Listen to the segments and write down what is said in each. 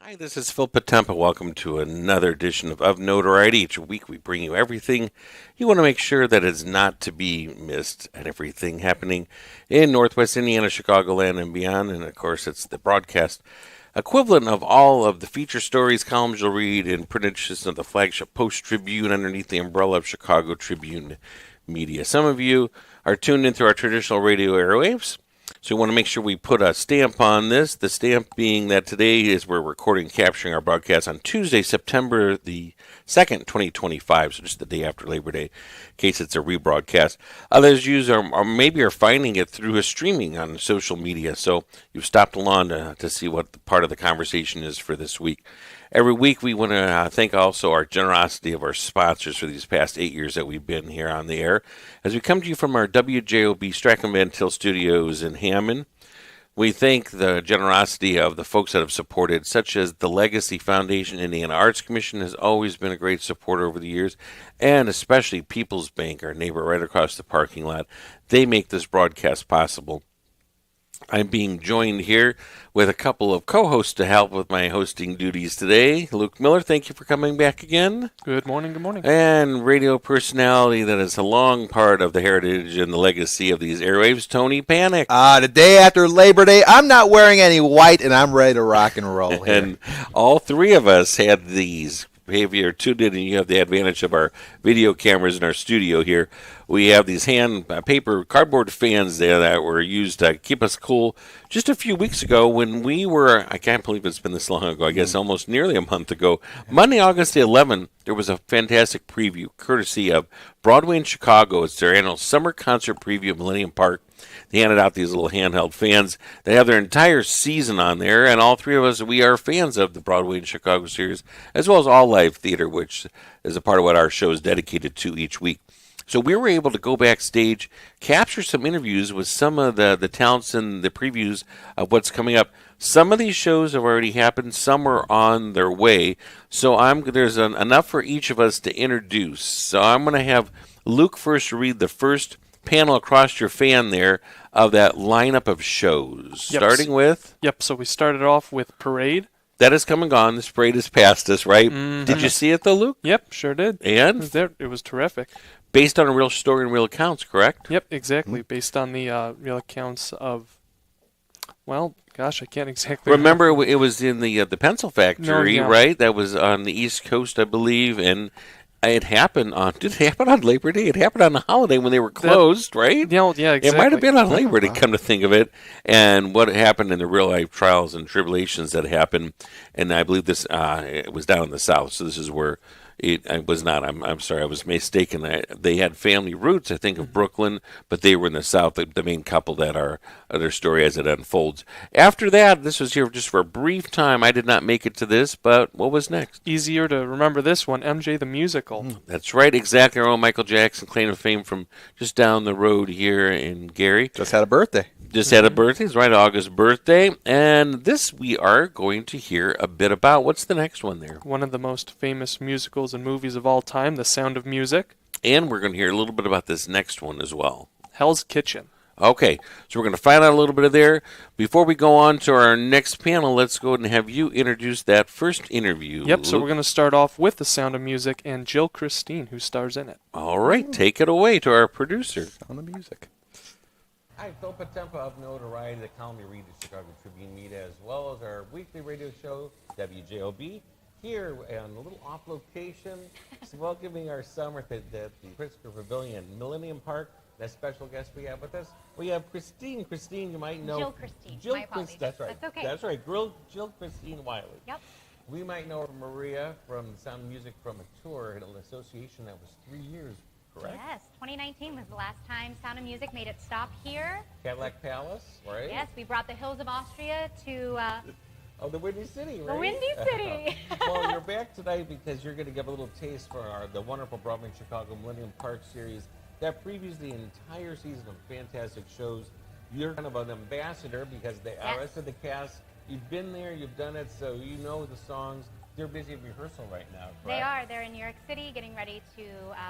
Hi, this is Phil Potempa. Welcome to another edition of Notoriety. Each week we bring you everything you want to make sure that is not to be missed, and everything happening in Northwest Indiana, Chicagoland, and beyond. And of course, it's the broadcast equivalent of all of the feature stories, columns you'll read in print editions of the flagship Post Tribune underneath the umbrella of Chicago Tribune Media. Some of you are tuned into our traditional radio airwaves. So we want to make sure we put a stamp on this. The stamp being that today is we're recording, capturing our broadcast on Tuesday, September the 2nd, 2025. So just the day after Labor Day, in case it's a rebroadcast. Others use or maybe are finding it through a streaming on social media. So you've stopped along to see what the part of the conversation is for this week. Every week, we want to thank also our generosity of our sponsors for these past 8 years that we've been here on the air. As we come to you from our WJOB Strachan Van Til Studios in Hammond, we thank the generosity of the folks that have supported, such as the Legacy Foundation. Indiana Arts Commission has always been a great supporter over the years, and especially People's Bank, our neighbor right across the parking lot. They make this broadcast possible. I'm being joined here with a couple of co-hosts to help with my hosting duties today. Luke Miller, thank you for coming back again. Good morning, good morning. And radio personality that is a long part of the heritage and the legacy of these airwaves, Tony Panic. The day after Labor Day, I'm not wearing any white, and I'm ready to rock and roll here. And all three of us had these. If you're tuned in and you have the advantage of our video cameras in our studio here, we have these paper cardboard fans there that were used to keep us cool. Just a few weeks ago when we were, I can't believe it's been this long ago, I guess almost nearly a month ago, Monday, August the 11th, there was a fantastic preview courtesy of Broadway in Chicago. It's their annual summer concert preview at Millennium Park. They handed out these little handheld fans. They have their entire season on there, and all three of us, we are fans of the Broadway in Chicago series, as well as all live theater, which is a part of what our show is dedicated to each week. So we were able to go backstage, capture some interviews with some of the talents and the previews of what's coming up. Some of these shows have already happened. Some are on their way. So there's enough for each of us to introduce. So I'm going to have Luke first read the first panel across your fan there of that lineup of shows. Yep. Starting with? Yep, so we started off with Parade. That has come and gone. This parade has passed us, right? Mm-hmm. Did you see it, though, Luke? Yep, sure did. And? It was there. It was terrific. Based on a real story and real accounts, correct? Yep, exactly. Based on the real accounts of, well, gosh, I can't exactly remember. It was in the pencil factory, No, yeah. right? That was on the East Coast, I believe, and it happened on. Did it happen on Labor Day? It happened on the holiday when they were closed, right? Yeah, exactly. It might have been on Labor Day, come to think of it, and what happened in the real life trials and tribulations that happened. And I believe this it was down in the South, so this is where. It was not. I'm sorry. I was mistaken. They had family roots, I think, of Brooklyn, but they were in the South. The main couple that are their story as it unfolds. After that, this was here just for a brief time. I did not make it to this, but what was next? Easier to remember this one, MJ the Musical. That's right, exactly. Our own Michael Jackson, claim to fame from just down the road here in Gary. Just had a birthday. Just had a birthday. It's right, August birthday. And this we are going to hear a bit about. What's the next one there? One of the most famous musicals and movies of all time, The Sound of Music. And we're going to hear a little bit about this next one as well. Hell's Kitchen. Okay, so we're going to find out a little bit of there. Before we go on to our next panel, let's go ahead and have you introduce that first interview. Yep, so Luke. we're going to start off with The Sound of Music and Jill Christine, who stars in it. All right, take it away to our producer. On the music. Hi, Phil Potempa of Notoriety, the column you read the Chicago Tribune Media, as well as our weekly radio show, WJOB, here on a little off location, welcoming our summer at the Pritzker Pavilion, Millennium Park. That special guest we have with us. We have Christine. Christine, you might know. Jill Christine. My apologies. That's right. That's okay. That's right. Jill Christine Wiley. Yep. We might know Maria from Sound of Music from a tour at an association that was 3 years, correct? Yes, 2019 was the last time Sound of Music made its stop here. Cadillac Palace, right? Yes, we brought the hills of Austria to Oh, the Windy City, right? the Windy City. Well, you're back tonight because you're going to give a little taste for the wonderful Broadway in Chicago Millennium Park series that previews the entire season of fantastic shows. You're kind of an ambassador because the rest of the cast, you've been there, you've done it, so you know the songs. they're busy in rehearsal right now, correct? They are. They're in New York City getting ready to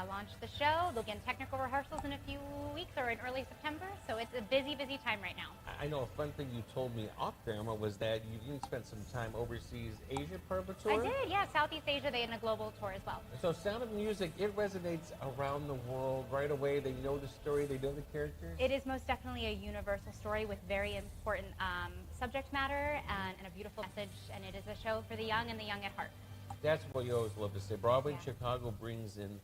launch the show. They'll begin technical rehearsals in a few weeks or in early September. So it's a busy, busy time right now. I know a fun thing you told me off camera was that you even spent some time overseas Asia part of the tour? I did, yeah. Southeast Asia, they had a global tour as well. So Sound of Music, it resonates around the world right away. They know the story, they know the characters. It is most definitely a universal story with very important subject matter and a beautiful message. And it is a show for the young and the young at heart. That's what you always love to say. Broadway in Chicago brings in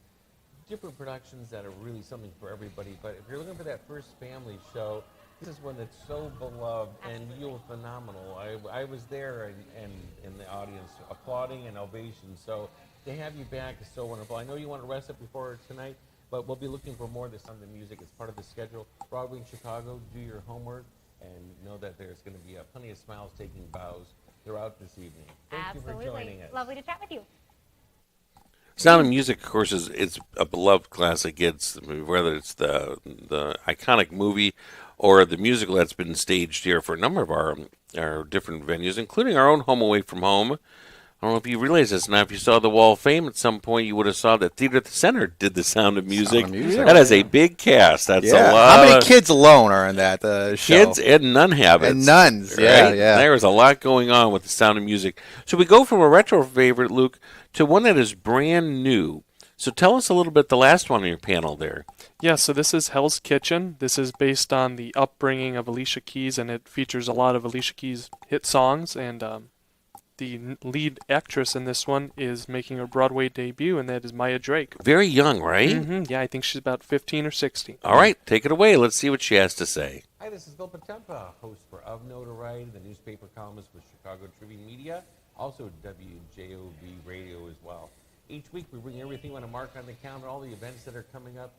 different productions that are really something for everybody. But if you're looking for that first family show, this is one that's so beloved, and you were phenomenal. I was there and in the audience applauding and ovation. So to have you back is so wonderful. I know you want to rest up before tonight, but we'll be looking for more of this on the music. It's part of the schedule. Broadway in Chicago, do your homework and know that there's going to be plenty of smiles taking bows throughout this evening. Thank you for joining us. Lovely to chat with you. Sound of Music, of course, it's a beloved classic. It's whether it's the iconic movie or the musical that's been staged here for a number of our different venues, including our own Home Away from Home. I don't know if you realize this. Now, if you saw the Wall of Fame at some point, you would have saw that Theater at the Center did the Sound of Music. That is a big cast. That's a lot. How many kids alone are in that show? Kids and nun habits. And nuns, right? yeah. There is a lot going on with the Sound of Music. So we go from a retro favorite, Luke, to one that is brand new. So tell us a little bit the last one on your panel there. Yeah, so this is Hell's Kitchen. This is based on the upbringing of Alicia Keys, and it features a lot of Alicia Keys' hit songs. And the lead actress in this one is making her Broadway debut, and that is Maya Drake. Very young, right? Mm-hmm. Yeah, I think she's about 15 or 16. All right, take it away. Let's see what she has to say. Hi, this is Phil Potempa, host for Of Notoriety, the newspaper columnist with Chicago Tribune Media, also WJOV Radio as well. Each week we bring everything we want to mark on the calendar, all the events that are coming up.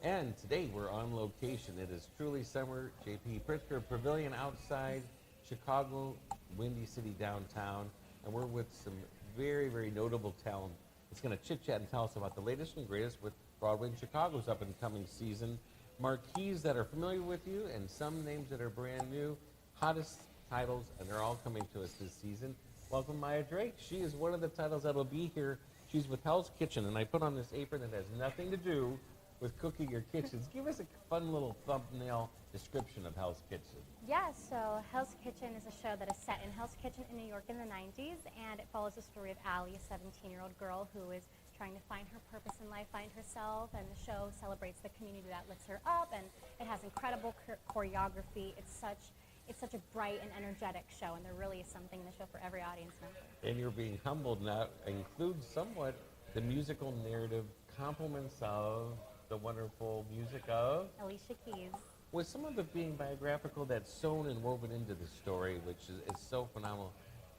And today we're on location. It is truly summer, JP Pritzker Pavilion outside Chicago, Windy City downtown. And we're with some very, very notable talent. It's going to chit-chat and tell us about the latest and greatest with Broadway in Chicago's up-and-coming season. Marquees that are familiar with you and some names that are brand new. Hottest titles, and they're all coming to us this season. Welcome, Maya Drake. She is one of the titles that will be here. She's with Hell's Kitchen, and I put on this apron that has nothing to do with cooking or kitchens. Give us a fun little thumbnail description of Hell's Kitchen. Yeah, so Hell's Kitchen is a show that is set in Hell's Kitchen in New York in the 90s, and it follows the story of Allie, a 17-year-old girl who is trying to find her purpose in life, find herself, and the show celebrates the community that lifts her up, and it has incredible choreography. It's such a bright and energetic show, and there really is something in the show for every audience member. And you're being humbled now. Includes somewhat the musical narrative, compliments of the wonderful music of Alicia Keys. with some of it being biographical, that's sewn and woven into the story, which is so phenomenal.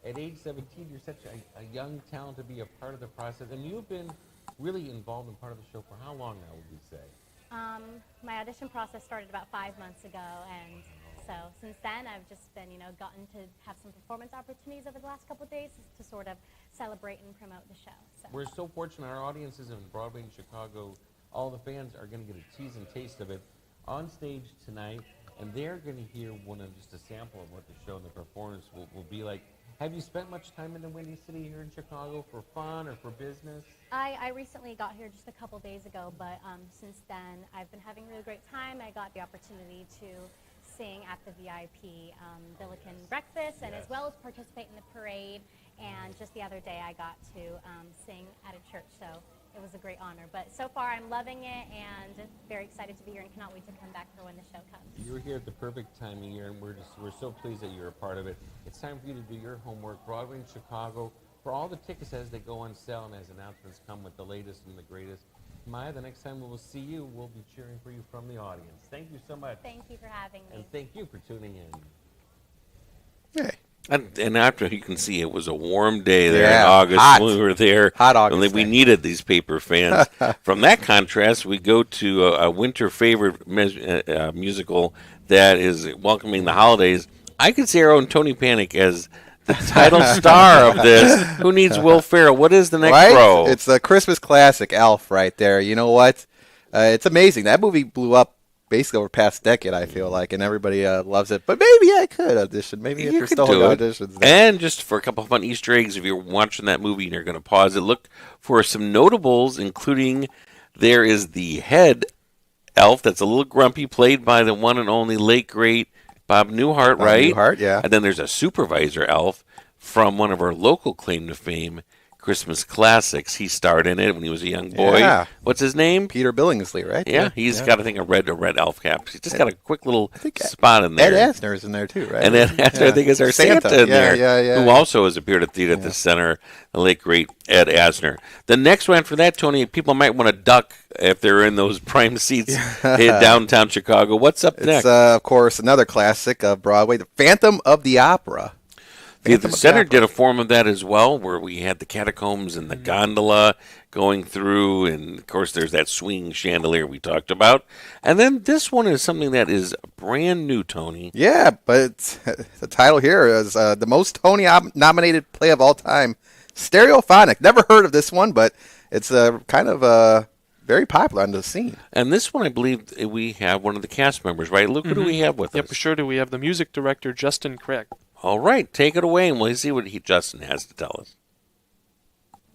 At age 17, you're such a young talent to be a part of the process, and you've been really involved in part of the show for how long now, would you say? My audition process started about 5 months ago, and so since then I've just been, gotten to have some performance opportunities over the last couple of days to sort of celebrate and promote the show. So. We're so fortunate. Our audiences in Broadway and Chicago, all the fans are going to get a tease and taste of it on stage tonight, and they're going to hear just a sample of what the show and the performance will be like. Have you spent much time in the Windy City here in Chicago for fun or for business? I recently got here just a couple days ago, but since then I've been having a really great time. I got the opportunity to sing at the VIP Billiken Breakfast, and as well as participate in the parade. And just the other day I got to sing at a church, so it was a great honor. But so far I'm loving it and very excited to be here and cannot wait to come back for when the show comes. You're here at the perfect time of year, and we're so pleased that you're a part of it. It's time for you to do your homework. Broadway in Chicago, for all the tickets as they go on sale and as announcements come with the latest and the greatest. Maya, the next time we will see you, we'll be cheering for you from the audience. Thank you so much. Thank you for having me. And thank you for tuning in. Hey. And after you can see, it was a warm day there Yeah, in August hot. when we were there. Hot August And we day. needed these paper fans. From that contrast, we go to a winter favorite musical that is welcoming the holidays. I could see our own Tony Panic as the title star of this. Who needs Will Ferrell? What is the next Right? row? It's the Christmas classic, Elf, right there. You know what? It's amazing. That movie blew up basically over the past decade, I feel like, and everybody loves it. But maybe I could audition. Maybe if You you're could still do holding it. auditions. There. And just for a couple of fun Easter eggs, if you're watching that movie and you're going to pause it, look for some notables, including there is the head elf that's a little grumpy, played by the one and only late great Bob Newhart, Bob right? Newhart, yeah. And then there's a supervisor elf from one of our local claim to fame Christmas classics. He starred in it when he was a young boy. Yeah. What's his name? Peter Billingsley, right? Yeah, he's got, I think, a red elf cap. He's just got a quick little spot in there. Ed Asner is in there too, right? And Ed Asner, I think, is our Santa in there, who also has appeared at Theater at the Center, the late, great Ed Asner. The next one for that, Tony, people might want to duck if they're in those prime seats in downtown Chicago. What's up next? It's, of course, another classic of Broadway, The Phantom of the Opera. The Center did a form of that as well, where we had the catacombs and the gondola going through, and of course there's that swinging chandelier we talked about. And then this one is something that is brand new, Tony. Yeah, but the title here is the most Tony-nominated play of all time, Stereophonic. Never heard of this one, but it's kind of very popular on the scene. And this one, I believe, we have one of the cast members, right? Luke, who do we have with us? Yep, sure do. We have the music director, Justin Craig. All right, take it away, and we'll see what Justin has to tell us.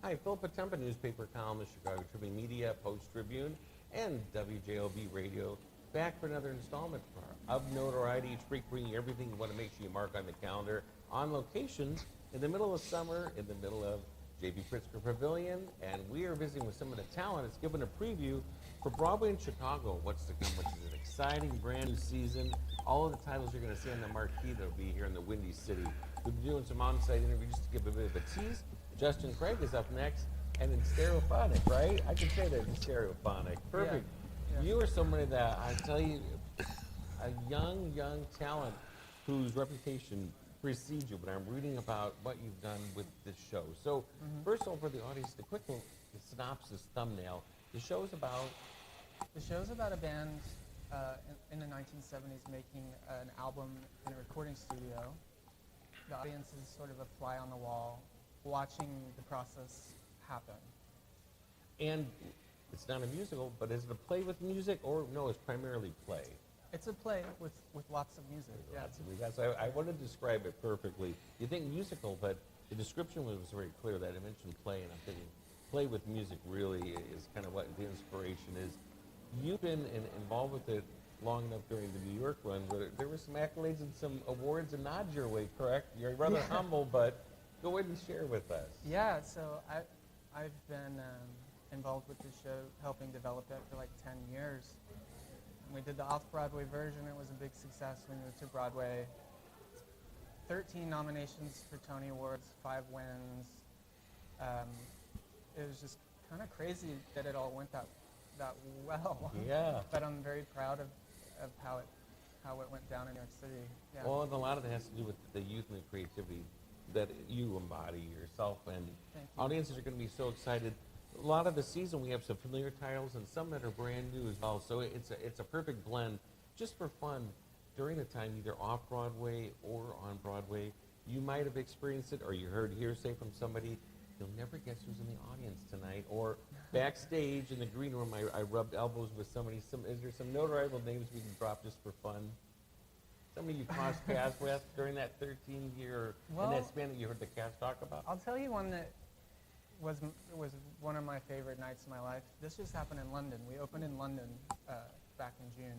Hi, Phil Potempa, newspaper columnist, Chicago Tribune Media, Post-Tribune, and WJOB Radio. Back for another installment of Notoriety. Each week bringing everything you want to make sure you mark on the calendar on locations in the middle of summer, in the middle of J.B. Pritzker Pavilion, and we are visiting with some of the talent. It's given a preview for Broadway in Chicago, what's to come, which is an exciting brand new season. All of the titles you're going to see on the marquee that will be here in the Windy City. We'll be doing some on-site interviews just to give a bit of a tease. Justin Craig is up next, and in Stereophonic, right? I can say that in Stereophonic. Perfect. Yeah. You are somebody that, I tell you, a young talent whose reputation precedes you, but I'm reading about what you've done with this show. So, first of all, for the audience, the quick little synopsis thumbnail. The show's about a band in the 1970s making an album in a recording studio. The audience is sort of a fly on the wall, watching the process happen. And it's not a musical, but is it a play with music, or no, it's primarily play? It's a play with lots of music. Lots of music. So I want to describe it perfectly. You think musical, but the description was very clear that it mentioned play, and I'm thinking play with music really is kind of what the inspiration is. You've been involved with it long enough during the New York run, where there were some accolades and some awards and nods your way, correct? You're rather humble, but go ahead and share with us. Yeah, so I've been involved with the show, helping develop it for like 10 years. We did the off-Broadway version. It was a big success. We moved to Broadway. 13 nominations for Tony Awards, 5 wins. It was just kind of crazy that it all went that well. Yeah. But I'm very proud of how it went down in New York City. Yeah. Well, and a lot of it has to do with the youth and the creativity that you embody yourself, and audiences are going to be so excited. A lot of the season we have some familiar titles and some that are brand new as well. So it's a perfect blend just for fun during the time, either off Broadway or on Broadway. You might have experienced it, or you heard hearsay from somebody. You'll never guess who's in the audience tonight. Or backstage in the green room, I rubbed elbows with somebody. Is there some notoriety names we can drop just for fun? Somebody you crossed paths with during that 13-year, in that span that you heard the cast talk about? I'll tell you one that was one of my favorite nights of my life. This just happened in London. We opened in London back in June,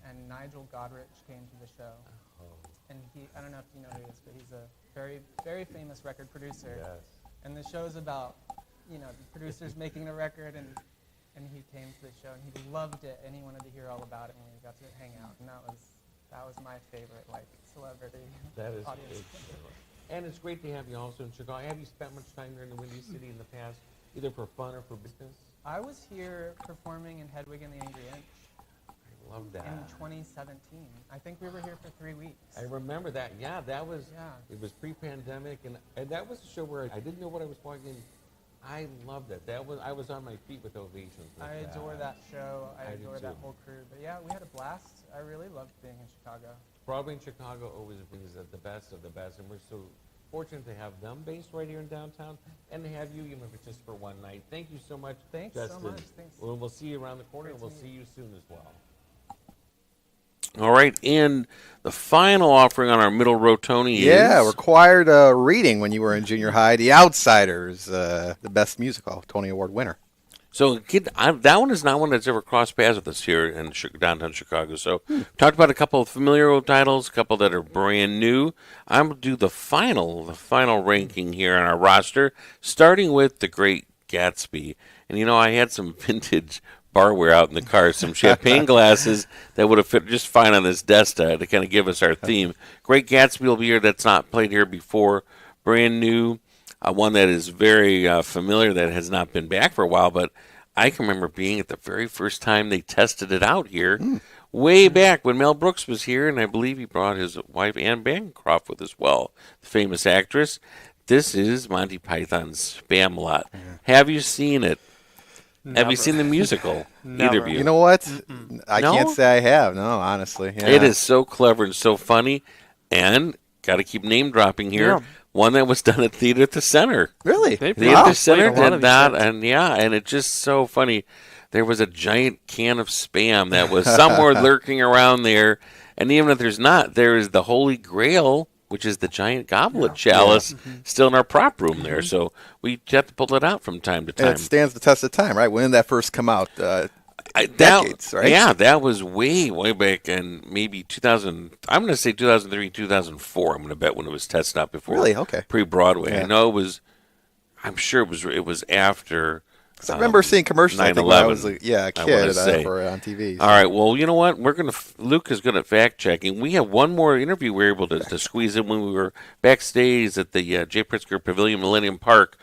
and Nigel Godrich came to the show. Oh. And I don't know if you know who he is, but he's a very, very famous record producer. Yes. And the show's about, the producers making a record, and he came to the show, and he loved it, and he wanted to hear all about it, and we got to hang out, and that was my favorite, celebrity That is audience. And it's great to have you also in Chicago. Have you spent much time here in the Windy City in the past, either for fun or for business? I was here performing in Hedwig and the Angry Inch. I love that. In 2017. I think we were here for 3 weeks. I remember that. Yeah, it was pre-pandemic, and that was a show where I didn't know what I was walking in. I loved it. I was on my feet with ovations. I adore that show. I do adore that too. whole crew. But yeah, we had a blast. I really loved being in Chicago. Broadway in Chicago always brings the best of the best, and we're so fortunate to have them based right here in downtown, and to have you, even if it's just for one night. Thank you so much, Thanks Justin. so much. Thanks. We'll see you around the corner, and we'll Great to see meet you soon as well. All right, and the final offering on our middle row, Tony, Yeah, is required reading when you were in junior high. The Outsiders, the best musical, Tony Award winner. so that one is not one that's ever crossed paths with us here in downtown Chicago. So talked about a couple of familiar old titles, a couple that are brand new. I'm gonna do the final ranking here on our roster, starting with The Great Gatsby. And I had some vintage barware out in the car, some champagne glasses that would have fit just fine on this desk to kind of give us our theme. Great Gatsby will be here. That's not played here before. Brand new. One that is very familiar that has not been back for a while, but I can remember being at the very first time they tested it out here, way back when Mel Brooks was here, and I believe he brought his wife Anne Bancroft with as well, the famous actress. This is Monty Python's Spamalot. Have you seen it? Have Never. you seen the musical? Never. Either of you? You know what? I No? can't say I have. No, honestly. Yeah. It is so clever and so funny, and got to keep name dropping here. Yeah. One that was done at Theater at the Center. Really. They Theater Wow. at the Center played a lot did of these that, things. and it's just so funny. There was a giant can of Spam that was somewhere lurking around there, and even if there's not, there is the Holy Grail, which is the giant goblet chalice, still in our prop room there. So we have to pull it out from time to And time. it stands the test of time, right? When did that first come out? Decades, right? Yeah, that was way back in maybe 2000. I'm going to say 2003, 2004. I'm going to bet when it was tested out before. Really? Okay. Pre-Broadway. Yeah. I know it was. I'm sure it was after. 'Cause I remember seeing commercials. I think when I was a kid wanna say. for on TV. All right. Well, you know what? Luke is good at fact checking. We have one more interview we were able to squeeze in when we were backstage at the J. Pritzker Pavilion, Millennium Park,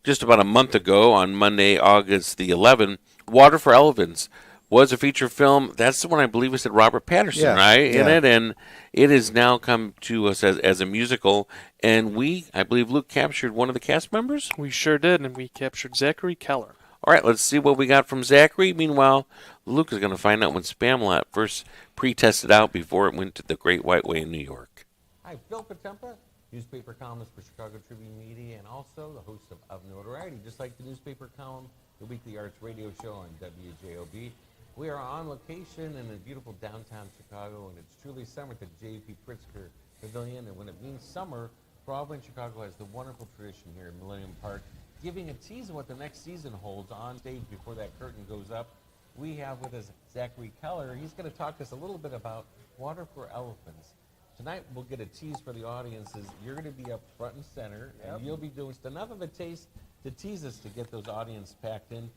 just about a month ago on Monday, August the 11th. Water for Elephants was a feature film. That's the one I believe we said Robert Patterson, Yeah, right, in yeah. it, and it has now come to us as a musical. And I believe Luke captured one of the cast members. We sure did, and we captured Zachary Keller. All right, let's see what we got from Zachary. Meanwhile, Luke is going to find out when Spamalot first pre-tested out before it went to the Great White Way in New York. Hi, Phil Potempa, newspaper columnist for Chicago Tribune Media, and also the host of Notoriety. Just like the newspaper column, the weekly arts radio show on WJOB. We are on location in a beautiful downtown Chicago, and it's truly summer at the J.P. Pritzker Pavilion. And when it means summer, Broadway in Chicago has the wonderful tradition here in Millennium Park, giving a tease of what the next season holds on stage before that curtain goes up. We have with us Zachary Keller. He's going to talk to us a little bit about Water for Elephants. Tonight we'll get a tease for the audiences. You're going to be up front and center, and you'll be doing enough of a taste to tease us to get those audience packed in.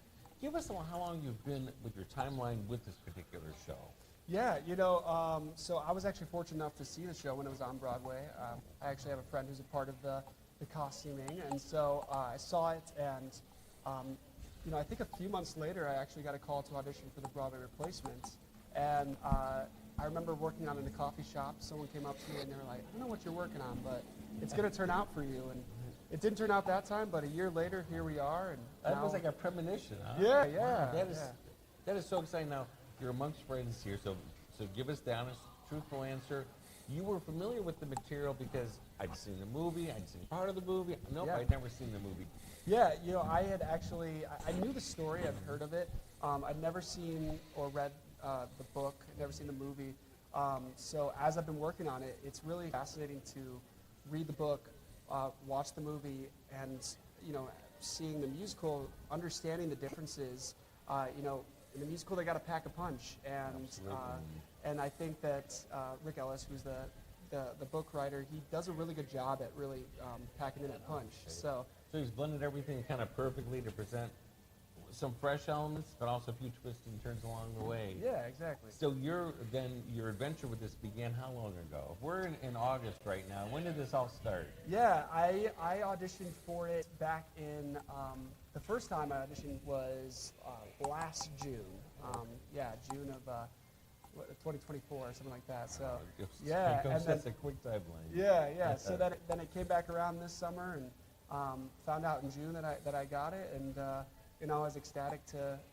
Give us how long you've been with your timeline with this particular show. Yeah, so I was actually fortunate enough to see the show when it was on Broadway. I actually have a friend who's a part of the costuming, and so I saw it, and I think a few months later I actually got a call to audition for the Broadway replacement, and I remember working on it in a coffee shop. Someone came up to me and they were like, I don't know what you're working on, but it's going to turn out for you. And it didn't turn out that time, but a year later, here we are. And That now, was like a premonition, huh? Yeah, Wow, yeah. that is so exciting. Now, you're amongst friends here, so give us the honest, truthful answer. You were familiar with the material because I'd seen the movie, I'd seen part of the movie. Nope, Yeah. I'd never seen the movie. Yeah, I had actually, I knew the story, I'd heard of it. I'd never seen or read the book, I'd never seen the movie. So as I've been working on it, it's really fascinating to read the book, watch the movie, and, seeing the musical, understanding the differences. In the musical, they got to pack a punch. And I think that Rick Ellis, who's the book writer, he does a really good job at really packing in that punch. So he's blended everything kind of perfectly to present some fresh elements, but also a few twists and turns along the way. yeah, exactly. So your adventure with this began how long ago? We're in August right now. When did this all start? Yeah, I auditioned for it back in, the first time I auditioned was last June. June of 2024 or something like that. So yeah, and That's then, a quick timeline. yeah. So then it came back around this summer, and found out in June that I got it, and I was ecstatic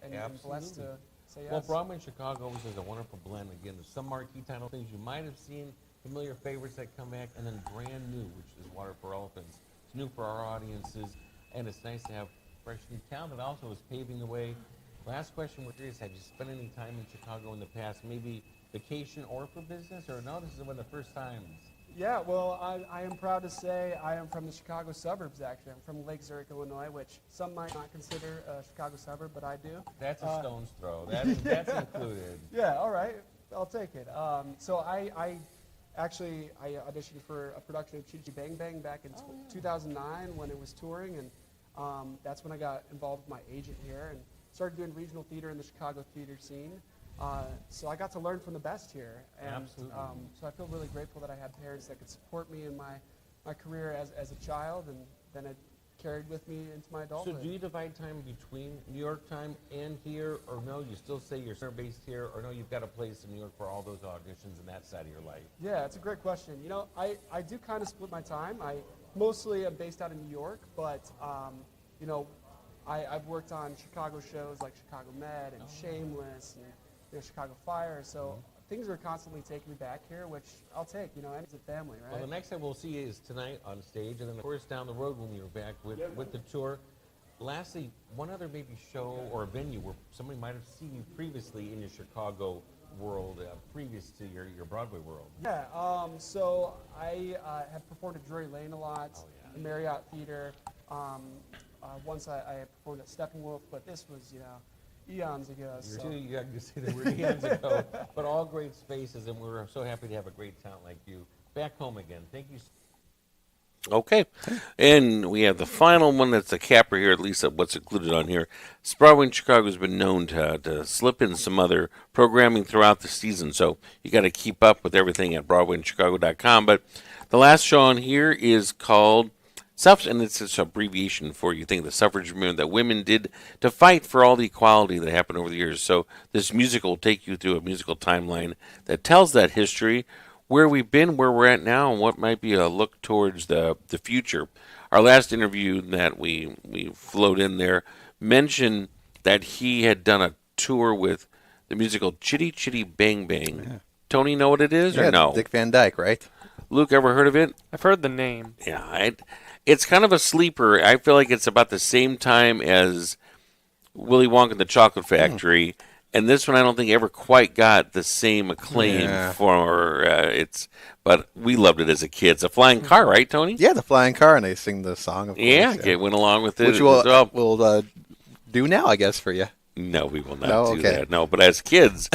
and blessed to say yes. Well, Broadway in Chicago always has a wonderful blend. Again, there's some marquee title things you might have seen, familiar favorites that come back, and then brand new, which is Water for Elephants. It's new for our audiences, and it's nice to have fresh new talent that also is paving the way Last question we're curious, have you spent any time in Chicago in the past, maybe vacation or for business, or no, this is one of the first times? Yeah, well, I am proud to say I am from the Chicago suburbs, actually. I'm from Lake Zurich, Illinois, which some might not consider a Chicago suburb, but I do. That's a stone's throw. That's included. Yeah, all right. I'll take it. So I auditioned for a production of Chitty Chitty Bang Bang back in 2009 when it was touring, and that's when I got involved with my agent here and started doing regional theater in the Chicago theater scene. So I got to learn from the best here, and Absolutely. so I feel really grateful that I had parents that could support me in my career as a child, and then it carried with me into my So adulthood. do you divide time between New York time and here, or no, you still say you're center-based here, or no, you've got a place in New York for all those auditions and that side of your life? Yeah, it's a great question. You know, I do kind of split my time. I mostly am based out in New York, but, you know, I've worked on Chicago shows like Chicago Med and Shameless and Chicago Fire, so things are constantly taking me back here, which I'll take, you know, and it's a family, right? Well, the next time we'll see you is tonight on stage, and then, of course, down the road when we were back with the tour. Lastly, one other maybe show or venue where somebody might have seen you previously in your Chicago world, previous to your Broadway world. Yeah, so I have performed at Drury Lane a lot, the Marriott Theater. Once I performed at Steppenwolf, but this was, you know, eons ago. You're So. too young to say the word eons ago, but all great spaces, and we're so happy to have a great talent like you back home again. Thank you. Okay. And we have the final one that's a capper here, at least of what's included on here. Broadway in Chicago has been known to slip in some other programming throughout the season, so you got to keep up with everything at BroadwayInChicago.com. But the last show on here is called and it's an abbreviation for, you think, the suffrage movement that women did to fight for all the equality that happened over the years. So this musical will take you through a musical timeline that tells that history, where we've been, where we're at now, and what might be a look towards the future. Our last interview that we float in there mentioned that he had done a tour with the musical Chitty Chitty Bang Bang. Yeah. Tony, know what it is or no? Dick Van Dyke, right? Luke, ever heard of it? I've heard the name. Yeah, it's kind of a sleeper. I feel like it's about the same time as Willy Wonka and the Chocolate Factory, and this one I don't think ever quite got the same acclaim for its. But we loved it as a kid. It's a flying car, right, Tony? Yeah, the flying car, and they sing the song. Of course, it went along with it. Which we'll do now, I guess, for you. No, we will not do that. No, but as kids,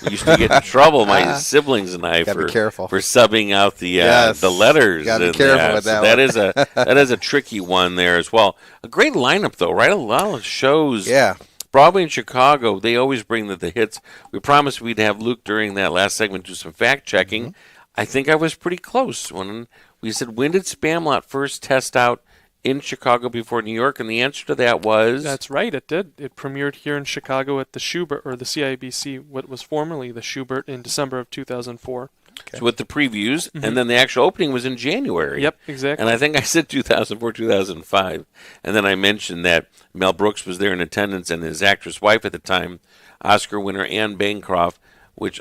we used to get in trouble. My siblings and I for subbing out the letters. Got to be careful with that. So that is a tricky one there as well. A great lineup though, right? A lot of shows. Yeah. Broadway in Chicago, they always bring the hits. We promised we'd have Luke during that last segment do some fact checking. Mm-hmm. I think I was pretty close when we said, when did Spamalot first test out in Chicago before New York? And the answer to that was... That's right, it did. It premiered here in Chicago at the Schubert, or the CIBC, what was formerly the Schubert, in December of 2004. Okay. So with the previews, and then the actual opening was in January. Yep, exactly. And I think I said 2004, 2005. And then I mentioned that Mel Brooks was there in attendance, and his actress wife at the time, Oscar winner Anne Bancroft, which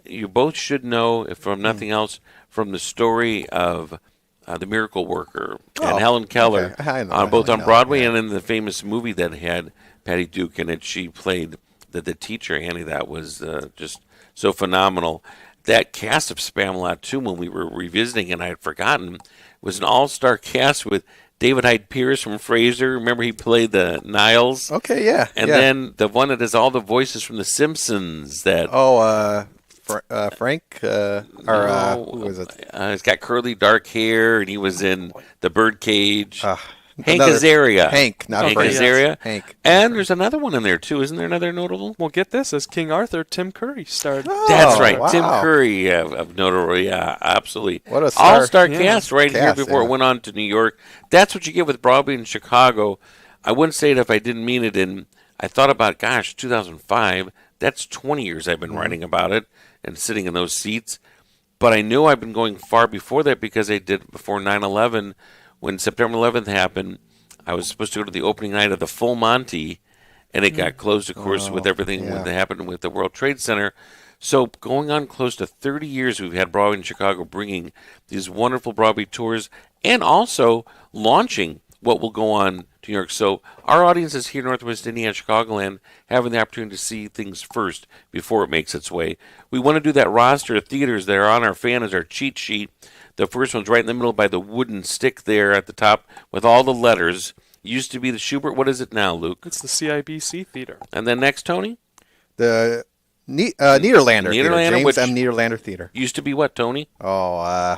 you both should know, if from nothing else, from the story of... The Miracle Worker and Helen Keller on Broadway and in the famous movie that had Patty Duke in it. She played the teacher, Annie. That was just so phenomenal. That cast of Spamalot, too, when we were revisiting, and I had forgotten, was an all-star cast with David Hyde Pierce from Frasier. Remember he played the Niles? Okay, yeah. And then the one that has all the voices from The Simpsons. Frank, who was it? He's got curly dark hair, and he was in The Birdcage. Hank Azaria. Hank Azaria. Hank. And there's another one in there, too. Isn't there another notable? Well, get this. As King Arthur, Tim Curry starred. That's right. Wow. Tim Curry of Notoriety. Yeah, absolutely. What a all-star cast here before it went on to New York. That's what you get with Broadway in Chicago. I wouldn't say it if I didn't mean it. And I thought about, 2005. That's 20 years I've been writing about it and sitting in those seats. But I knew I've been going far before that because I did before 9/11. When September 11th happened, I was supposed to go to the opening night of the Full Monty, and it got closed, of course, with everything that happened with the World Trade Center. So going on close to 30 years, we've had Broadway in Chicago bringing these wonderful Broadway tours and also launching what will go on to New York. So our audience is here in Northwest Indiana, Chicagoland, having the opportunity to see things first before it makes its way. We want to do that roster of theaters that are on our fan as our cheat sheet. The first one's right in the middle by the wooden stick there at the top with all the letters. Used to be the Schubert. What is it now, Luke? It's the CIBC Theater. And then next, Tony? The Nederlander Theater, Nederlander, James which M. Nederlander Theater. used to be what, Tony? Oh,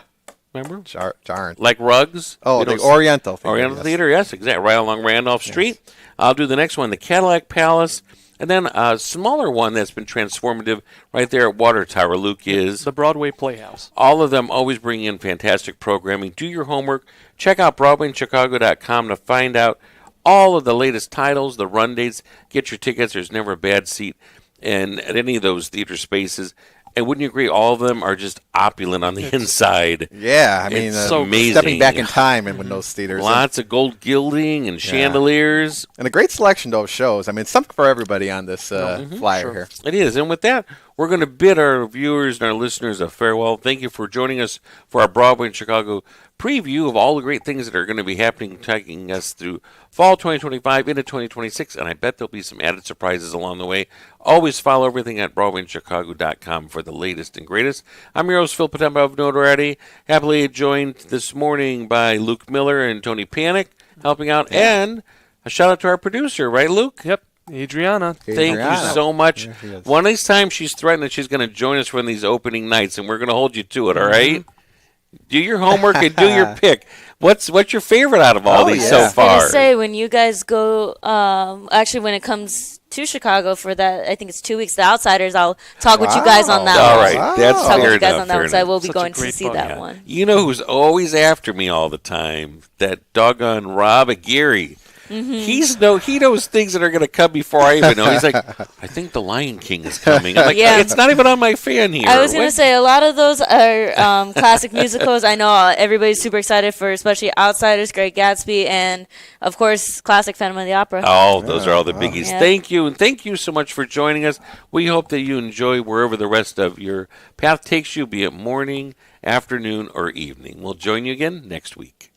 Remember? Jarn. Like rugs? Oh, We the don't- Oriental Theater. Oriental yes. Theater, yes, exactly. Right along Randolph Street. I'll do the next one, the Cadillac Palace. And then a smaller one that's been transformative right there at Water Tower, Luke, is... The Broadway Playhouse. All of them always bring in fantastic programming. Do your homework. Check out BroadwayInChicago.com to find out all of the latest titles, the run dates. Get your tickets. There's never a bad seat at any of those theater spaces. And wouldn't you agree, all of them are just opulent on the inside. Yeah, I mean, It's so amazing. stepping back in time in those theaters. Lots of gold gilding and chandeliers. And a great selection of shows. I mean, something for everybody on this flyer sure. here. It is. And with that, we're going to bid our viewers and our listeners a farewell. Thank you for joining us for our Broadway in Chicago preview of all the great things that are going to be happening, taking us through fall 2025 into 2026. And I bet there'll be some added surprises along the way. Always follow everything at BroadwayInChicago.com for the latest and greatest. I'm your host, Phil Potempa of Notoriety. Happily joined this morning by Luke Miller and Tony Panic helping out. And a shout out to our producer, right, Luke? Yep. Adriana. Thank you Adriana. so much. There she is. One of these times she's threatened that she's going to join us for these opening nights, and we're going to hold you to it, all right? Do your homework and do your pick. What's your favorite out of all these so yeah. I was far? gonna say when you guys go, actually when it comes to Chicago for that, I think it's 2 weeks. The Outsiders. I'll talk with you guys on that. All one. right, Wow. that's Talk with fair you guys enough. on that fair one. So I enough. will be Such a going to great see book. that Yeah. one. You know who's always after me all the time? That doggone Rob Aguirre. Mm-hmm. He knows things that are going to come before I even know. He's like, I think the Lion King is coming. I'm like, Yeah. it's not even on my fan here. I was going to What? say a lot of those are classic musicals. I know everybody's super excited for, especially Outsiders, Great Gatsby, and of course, classic Phantom of the Opera. Oh, those are all the biggies. Yeah. Thank you, and thank you so much for joining us. We hope that you enjoy wherever the rest of your path takes you, be it morning, afternoon, or evening. We'll join you again next week.